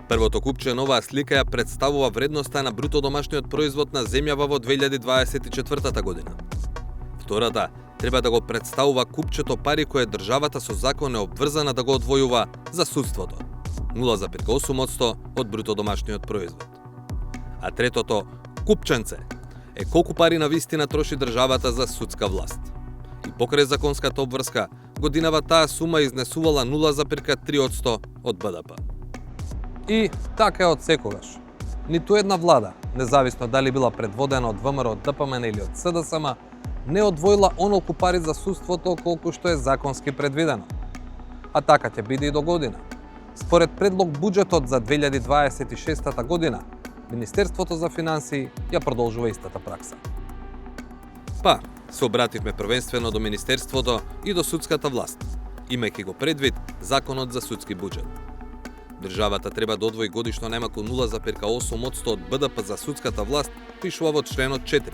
Првото купче на оваа слика ја представува вредноста на бруто домашниот производ на земјава во 2024 година. Втората треба да го представува купчето пари кое државата со закон е обврзана да го одвојува за судството, 0,8% од бруто домашниот производ. А третото купченце е колку пари на вистина троши државата за судска власт. И покрај законската обврска, годинава таа сума изнесувала 0,3% од БДП. И така е од секогаш. Ниту една влада, независно дали била предводена од ВМРО, од ДПМН или од СДСМ, не одвоила онолку пари за судството колку што е законски предвидено. А така ќе биде и до година. Според предлог буџетот за 2026 година, Министерството за финансии ја продолжува истата пракса. Па, се обративме првенствено до Министерството и до судската власт, имајќи го предвид Законот за судски буџет. Државата треба да одвои годишно најмалку 0,8% од БДП за судската власт, пишува во членот 4.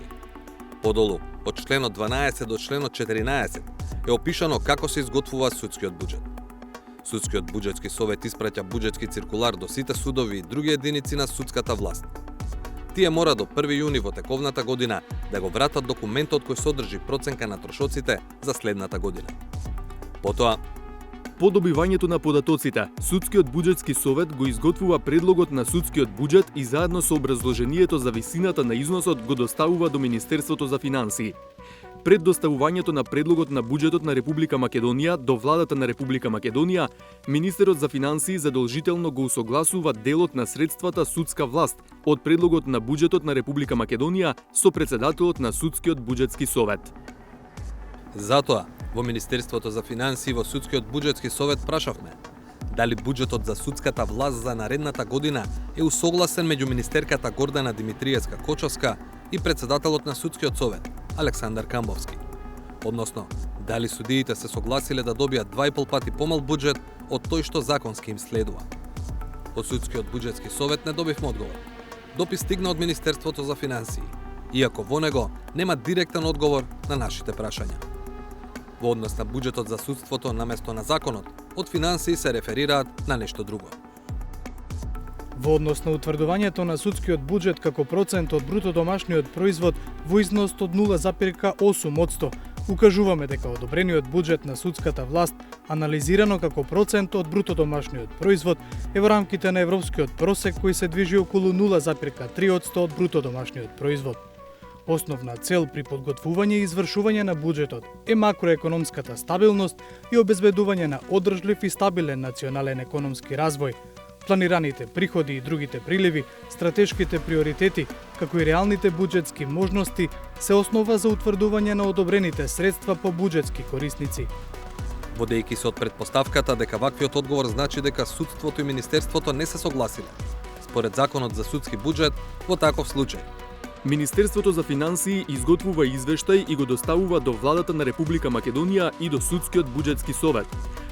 Подолу, од членот 12 до членот 14 е опишано како се изготвува судскиот буџет. Судскиот буџетски совет испраќа буџетски циркулар до сите судови и други единици на судската власт. Тие мора до 1 јуни во тековната година да го вратат документот кој содржи проценка на трошоците за следната година. Потоа, по добивањето на податоците, Судскиот буџетски совет го изготвува предлогот на судскиот буџет и заедно со образложението за висината на износот го доставува до Министерството за финансии. Пред доставувањето на предлогот на буџетот на Република Македонија до владата на Република Македонија, Министерот за финансии задолжително го усогласува делот на средствата судска власт од предлогот на буџетот на Република Македонија со претседателот на Судскиот буџетски совет. Затоа, во Министерството за финансии во Судскиот буџетски совет прашавме дали буџетот за судската власт за наредната година е усогласен меѓу министерката Гордана Димитриевска-Кочовска и претседателот на Судскиот совет Александар Камбовски. Односно, дали судиите се согласиле да добијат 2,5 пати помал буџет од тој што законски им следува. Од Судскиот буџетски совет не добивме одговор. Допис стигна од Министерството за финансии, иако во него нема директен одговор на нашите прашања. Во однос на буџетот за судството наместо на законот, од финансии се реферираат на нешто друго. Во однос на утврдувањето на судскиот буџет како процент од бруто домашниот производ во износ од 0,8%, укажуваме дека одобрениот буџет на судската власт, анализирано како процент од бруто домашниот производ, е во рамките на европскиот просек кој се движи околу 0,3% од бруто домашниот производ. Основна цел при подготвување и извршување на буџетот е макроекономската стабилност и обезбедување на одржлив и стабилен национален економски развој. Планираните приходи и другите приливи, стратешките приоритети, како и реалните буџетски можности се основа за утврдување на одобрените средства по буџетски корисници. Водејќи се од претпоставката дека ваквиот одговор значи дека судството и Министерството не се согласиле, според Законот за судски буџет, во таков случај Министерството за финансии изготвува извештај и го доставува до владата на Република Македонија и до Судскиот буџетски совет,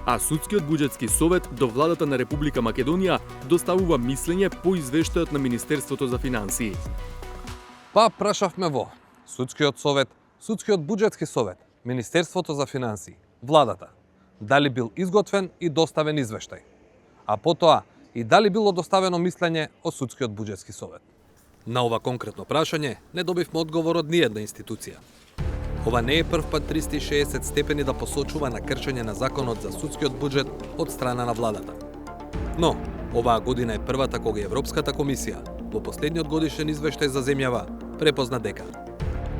а Судскиот буџетски совет до владата на Република Македонија доставува мислење по извештајот на Министерството за финансии. Па прашавме во Судскиот совет, Судскиот буџетски совет, Министерството за финансии, владата, дали бил изготвен и доставен извештај, а потоа и дали било доставено мислење од Судскиот буџетски совет. На ова конкретно прашање не добивме одговор од ниедна институција. Ова не е прв пат 360 степени да посочува на кршење на Законот за судскиот буџет од страна на владата. Но, оваа година е првата кога Европската комисија во последниот годишен извештај за земјава препозна дека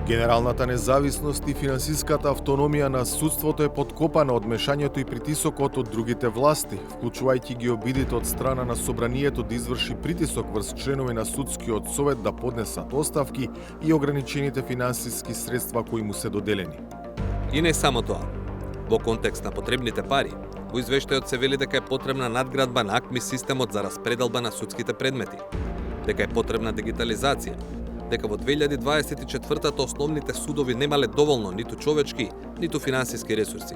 генералната независност и финансиската автономија на судството е подкопана од мешањето и притисокот од другите власти, вклучувајќи ги обидите од страна на собранието да изврши притисок врз членови на судскиот совет да поднесат оставки и ограничените финансиски средства кои му се доделени. И не само тоа. Во контекст на потребните пари, во извештајот се вели дека е потребна надградба на АКМИ системот за распределба на судските предмети, дека е потребна дигитализација, дека во 2024 основните судови немале доволно ниту човечки, ниту финансиски ресурси,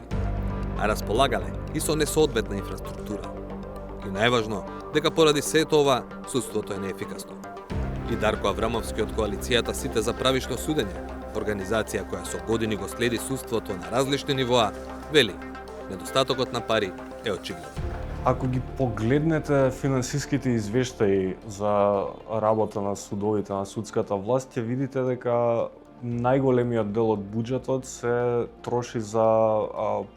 а располагале и со несоодветна инфраструктура. И најважно, дека поради сето ова, судството е неефикасно. И Дарко Аврамовски од коалицијата Сите за правишно судење, организација која со години го следи судството на различни нивоа, вели, недостатокот на пари е очигледен. Ако ги погледнете финансиските извештаи за работа на судовите, на судската власт, ќе видите дека најголемиот дел од буџетот се троши за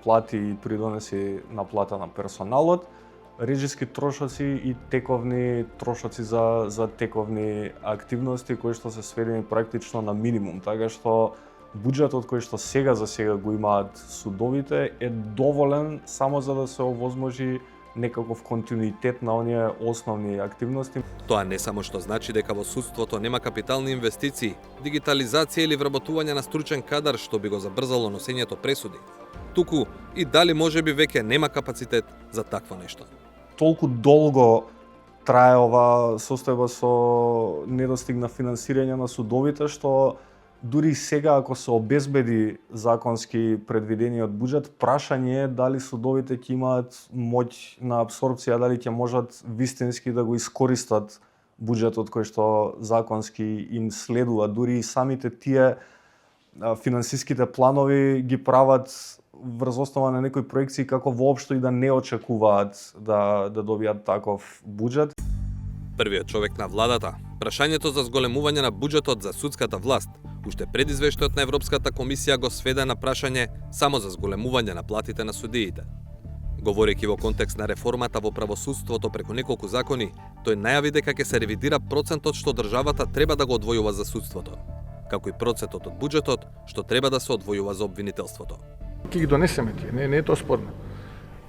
плати и придонеси на плата на персоналот, режиски трошоци и тековни трошоци за тековни активности кои што се сведени практично на минимум, така што буџетот кој што сега го имаат судовите е доволен само за да се овозможи некаков континуитет на оние основни активности. Тоа не само што значи дека во судството нема капитални инвестиции, дигитализација или вработување на стручен кадар што би го забрзало носењето пресуди, туку и дали можеби веќе нема капацитет за такво нешто. Толку долго трае ова состојба со недостиг на финансирање на судовите што дури сега ако се обезбеди законски предвидениот буџет, прашање е дали судовите ќе имаат моќ на апсорбција, дали ќе можат вистински да го искористат буџетот кој што законски им следува. Дури и самите тие финансиските планови ги прават врз основа на некои проекции како воопшто и да не очекуваат да добијат таков буџет. Првиот човек на владата, прашањето за зголемување на буџетот за судската власт, уште пред извештајот на Европската комисија го сведе на прашање само за зголемување на платите на судиите. Говорејќи во контекст на реформата во правосудството преку неколку закони, тој најави дека ќе се ревидира процентот што државата треба да го одвојува за судството, како и процентот од буџетот што треба да се одвојува за обвинителството. Ќе ги донесеме тие, не е тоа спорно.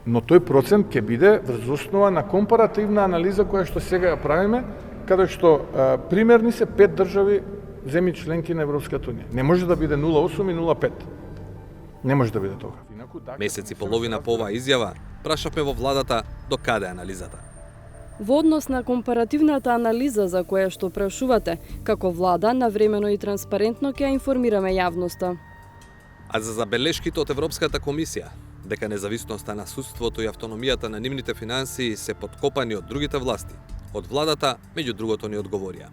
Но тој процент ќе биде врз основа на компаративна анализа која што сега ја правиме, каде што примерни се 5 држави земји членки на Европската унија. Не може да биде 0,8 и 0,5. Не може да биде тоа. Месец и половина по оваа изјава прашавме во владата до каде е анализата. Во однос на компаративната анализа за која што прашувате, како влада навремено и транспарентно ќе ја информираме јавноста. А за забелешките од Европската комисија, дека независноста на судството и автономијата на нивните финансии се подкопани од другите власти, од владата, меѓу другото, ни одговорија.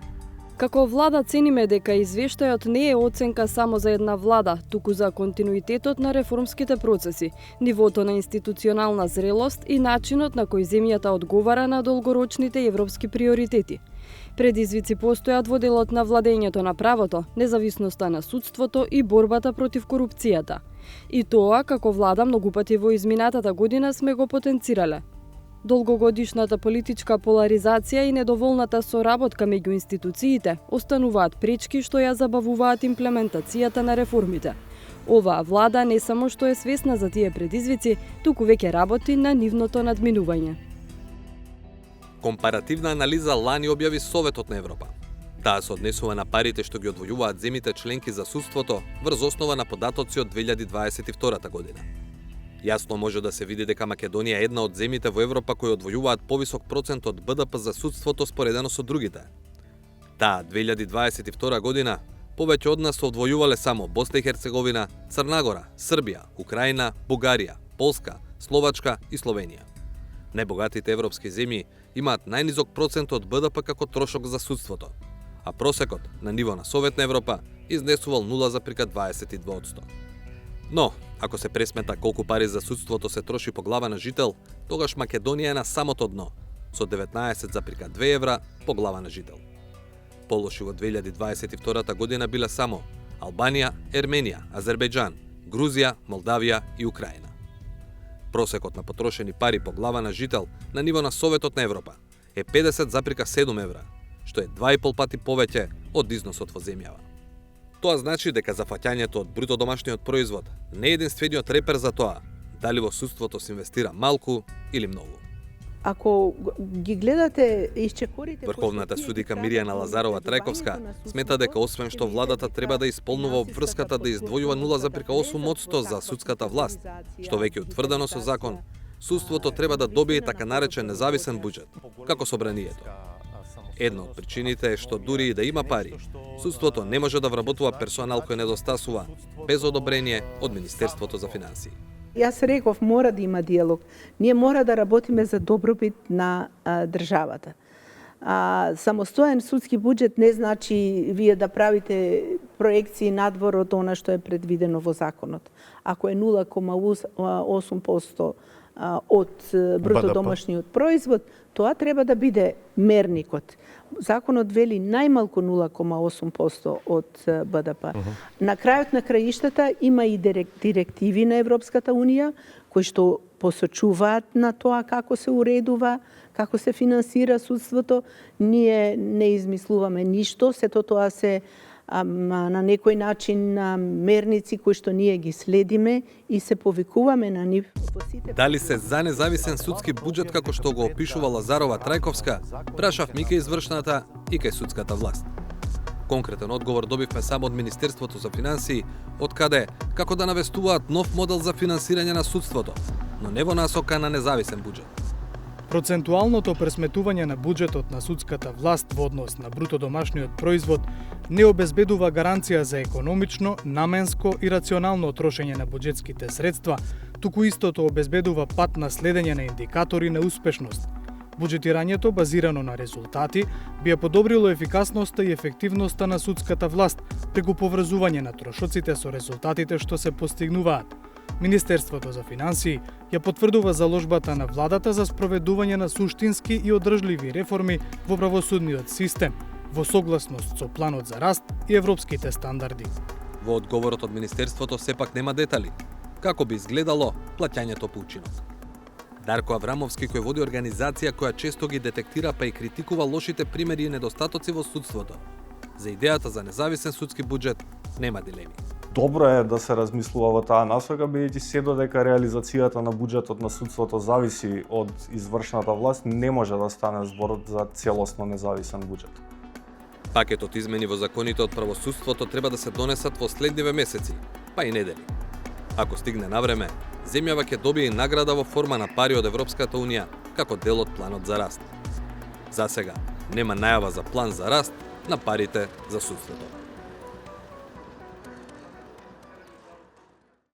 Како влада цениме дека извештајот не е оценка само за една влада, туку за континуитетот на реформските процеси, нивото на институционална зрелост и начинот на кој земјата одговара на долгорочните европски приоритети. Предизвици постојат во делот на владењето на правото, независноста на судството и борбата против корупцијата. И тоа, како влада, многу пати во изминатата година сме го потенцирале. Долгогодишната политичка поларизација и недоволната соработка меѓу институциите остануваат пречки што ја забавуваат имплементацијата на реформите. Оваа влада не само што е свесна за тие предизвици, туку веќе работи на нивното надминување. Компаративна анализа лани објави Советот на Европа. Таа се однесува на парите што ги одвојуваат земјите членки за судството врз основа на податоци од 2022 година. Јасно може да се види дека Македонија е една од земјите во Европа кои одвојуваат повисок процент од БДП за судството споредено со другите. Таа 2022 година повеќе од нас одвојувале само Босна и Херцеговина, Црна Гора, Србија, Украина, Бугарија, Полска, Словачка и Словенија. Најбогатите европски земји имаат најнизок процент од БДП како трошок за судството, а просекот на ниво на Совет на Европа изнесувал 0,22%. Но, ако се пресмета колку пари за судството се троши по глава на жител, тогаш Македонија е на самото дно, со 19,2 евра по глава на жител. Полоши во 2022 година биле само Албанија, Ерменија, Азербејџан, Грузија, Молдавија и Украина. Просекот на потрошени пари по глава на жител на ниво на Советот на Европа е 50,7 евра, што е 2,5 пати повеќе од износот во земјава. Тоа значи дека зафаќањето од бруто домашниот производ не е единствениот репер за тоа дали во судството се инвестира малку или многу. Ако ги гледате исчекорите... Врховната судика Миријана Лазарова Трајковска смета дека освен што владата треба да исполнува обврската да издвојува 0,8% за судската власт, што веќе утврдено со закон, судството треба да добие така наречен независен буџет, како собранието. Една од причините е што дури и да има пари, судството не може да вработува персонал кој недостасува без одобрение од Министерството за финансии. Јас реков, мора да има диалог. Ние мора да работиме за добробит на државата. Самостоен судски буџет не значи вие да правите проекции надвор од она што е предвидено во законот. Ако е 0,8% од бруто домашниот производ, тоа треба да биде мерникот. Законот вели најмалку 0,8% од БДП. На крајот на краиштата има и директиви на Европската Унија кои што посочуваат на тоа како се уредува, како се финансира судството. Ние не измислуваме ништо, сето тоа се на некој начин мерници кои што ние ги следиме и се повикуваме на нив. Дали се за независен судски буџет како што го опишува Лазарова Трајковска, прашавме и кај извршната и кај судската власт. Конкретен одговор добивме само од Министерството за финансии, од каде како да навестуваат нов модел за финансирање на судството, но не во насока на независен буџет. Процентуалното пресметување на буџетот на судската власт во однос на бруто домашниот производ не обезбедува гаранција за економично, наменско и рационално трошење на буџетските средства, туку истото обезбедува пат на следење на индикатори на успешност. Буџетирањето базирано на резултати би ја подобрило ефикасноста и ефективноста на судската власт преку поврзување на трошоците со резултатите што се постигнуваат. Министерството за финансии ја потврдува заложбата на владата за спроведување на суштински и одржливи реформи во правосудниот систем, во согласност со планот за раст и европските стандарди. Во одговорот од Министерството сепак нема детали. Како би изгледало плаќањето по учинок? Дарко Аврамовски, кој води организација која често ги детектира па и критикува лошите примери и недостатоци во судството. За идејата за независен судски буџет нема дилеми. Добро е да се размислува во таа насока, бидејќи се додека реализацијата на буџетот на судството зависи од извршната власт, не може да стане збор за целосно независен буџет. Пакетот измени во законите од правосудството треба да се донесат во следниве месеци, па и недели. Ако стигне на време, земјава ќе добие и награда во форма на пари од Европската Унија како дел од планот за раст. За сега нема најава за план за раст на парите за судството.